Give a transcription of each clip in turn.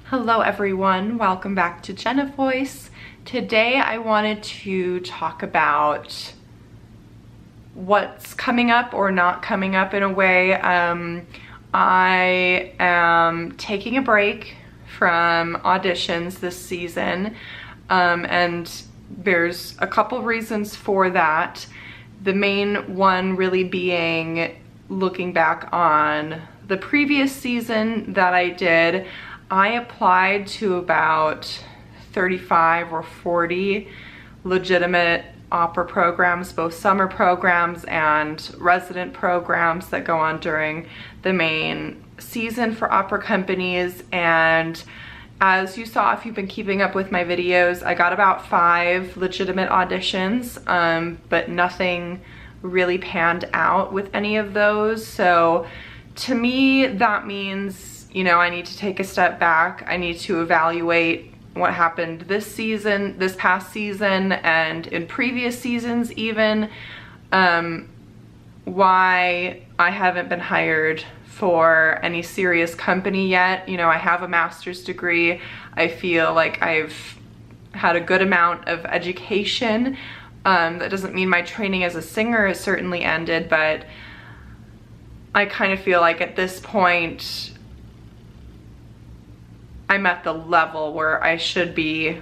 Hello everyone, welcome back to Jenna Voice. Today I wanted to talk about what's coming up or not coming up in a way. I am taking a break from auditions this season, and there's a couple reasons for that. The main one really being looking back on the previous season that I did. I applied to about 35 or 40 legitimate opera programs, both summer programs and resident programs that go on during the main season for opera companies. And as you saw, if you've been keeping up with my videos, I got about 5 legitimate auditions, but nothing really panned out with any of those. So to me, that means, you know, I need to take a step back. I need to evaluate what happened this season, this past season, and in previous seasons even, why I haven't been hired for any serious company yet. You know, I have a master's degree. I feel like I've had a good amount of education. That doesn't mean my training as a singer has certainly ended, but I kind of feel like at this point, I'm at the level where I should be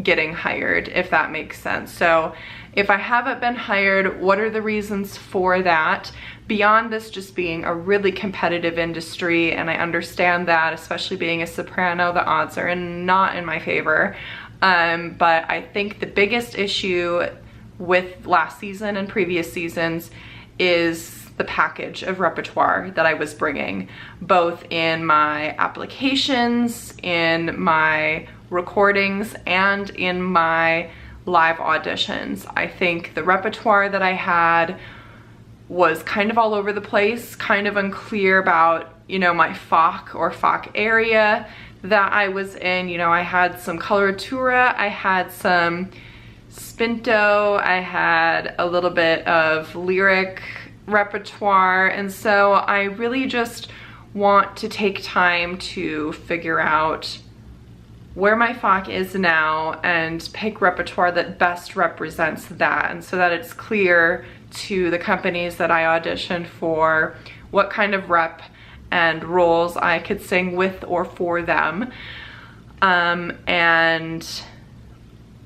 getting hired, if that makes sense. So if I haven't been hired, what are the reasons for that? Beyond this just being a really competitive industry, and I understand that, especially being a soprano, the odds are not in my favor. But I think the biggest issue with last season and previous seasons is the package of repertoire that I was bringing, both in my applications, in my recordings, and in my live auditions. I think the repertoire that I had was kind of all over the place, kind of unclear about, you know, my FOC or FOC area that I was in. You know, I had some coloratura, I had some spinto, I had a little bit of lyric repertoire, and so I really just want to take time to figure out where my FOC is now and pick repertoire that best represents that, and so that it's clear to the companies that I audition for what kind of rep and roles I could sing with or for them. And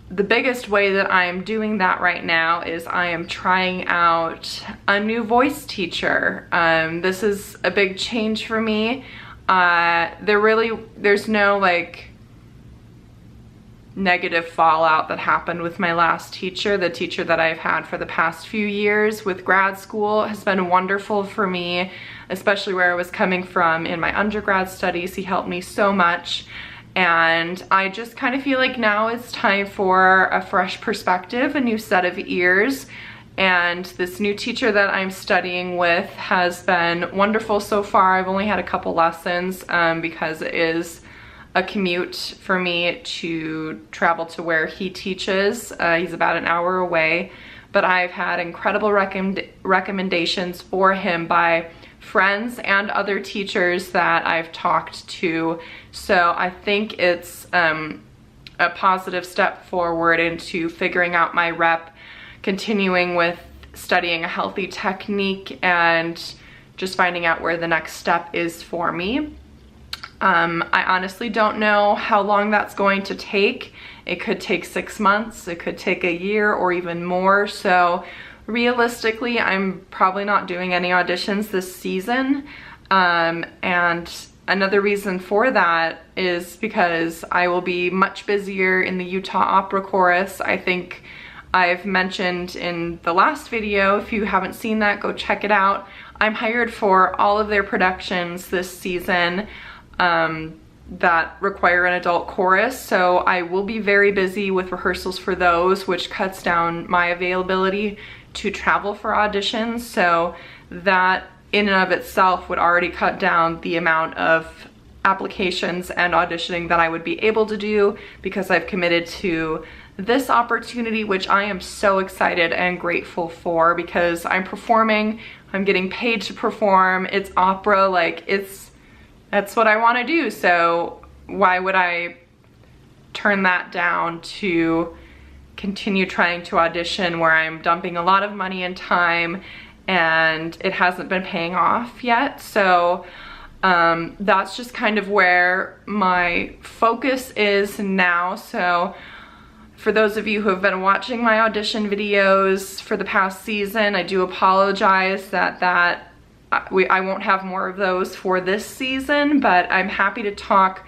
the biggest way that I am doing that right now is I am trying out a new voice teacher. This is a big change for me. There's no like negative fallout that happened with my last teacher. The teacher that I've had for the past few years with grad school has been wonderful for me, especially where I was coming from in my undergrad studies. He helped me so much. And I just kind of feel like now it's time for a fresh perspective, a new set of ears. And this new teacher that I'm studying with has been wonderful so far. I've only had a couple lessons because it is a commute for me to travel to where he teaches. He's about an hour away, but I've had incredible recommendations for him by friends and other teachers that I've talked to. So I think it's a positive step forward into figuring out my rep, continuing with studying a healthy technique, and just finding out where the next step is for me. I honestly don't know how long that's going to take. It could take 6 months, it could take a year, or even more. So realistically, I'm probably not doing any auditions this season. And another reason for that is because I will be much busier in the Utah Opera Chorus. I think I've mentioned in the last video, if you haven't seen that, go check it out. I'm hired for all of their productions this season that require an adult chorus, so I will be very busy with rehearsals for those, which cuts down my availability to travel for auditions. So that in and of itself would already cut down the amount of applications and auditioning that I would be able to do, because I've committed to this opportunity, which I am so excited and grateful for, because I'm performing, I'm getting paid to perform, it's opera, like that's what I want to do. So why would I turn that down to continue trying to audition where I'm dumping a lot of money and time and it hasn't been paying off yet? So that's just kind of where my focus is now. So for those of you who have been watching my audition videos for the past season, I do apologize that I won't have more of those for this season, but I'm happy to talk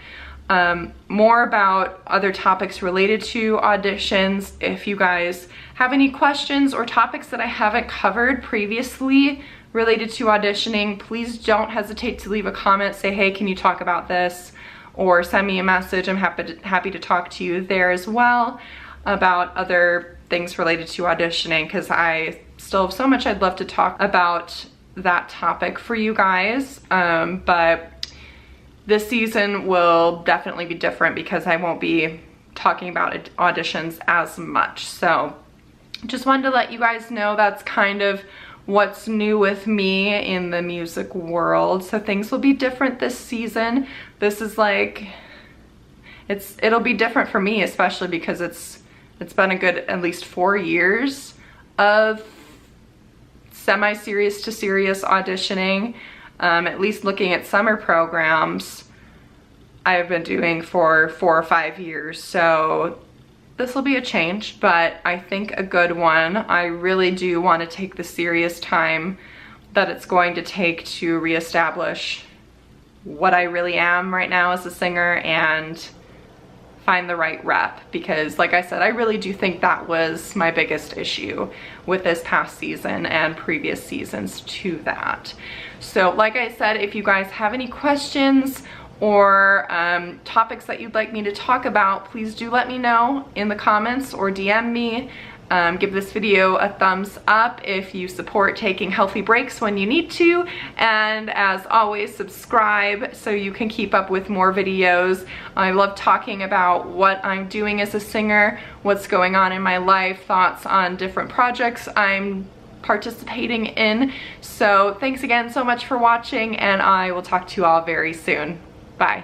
more about other topics related to auditions. If you guys have any questions or topics that I haven't covered previously related to auditioning, please don't hesitate to leave a comment, say, hey, can you talk about this? Or send me a message. I'm happy to talk to you there as well about other things related to auditioning, because I still have so much I'd love to talk about that topic for you guys. But this season will definitely be different because I won't be talking about auditions as much. So just wanted to let you guys know that's kind of what's new with me in the music world. So things will be different this season. This is like, it'll be different for me, especially because it's been a good at least 4 years of semi-serious to serious auditioning. At least looking at summer programs I've been doing for 4 or 5 years. So this will be a change, but I think a good one. I really do want to take the serious time that it's going to take to reestablish what I really am right now as a singer and find the right rep, because like I said, I really do think that was my biggest issue with this past season and previous seasons to that. So like I said, if you guys have any questions or topics that you'd like me to talk about, please do let me know in the comments or DM me. Give this video a thumbs up if you support taking healthy breaks when you need to, and as always, subscribe so you can keep up with more videos. I love talking about what I'm doing as a singer, what's going on in my life, thoughts on different projects I'm participating in. So thanks again so much for watching, and I will talk to you all very soon. Bye.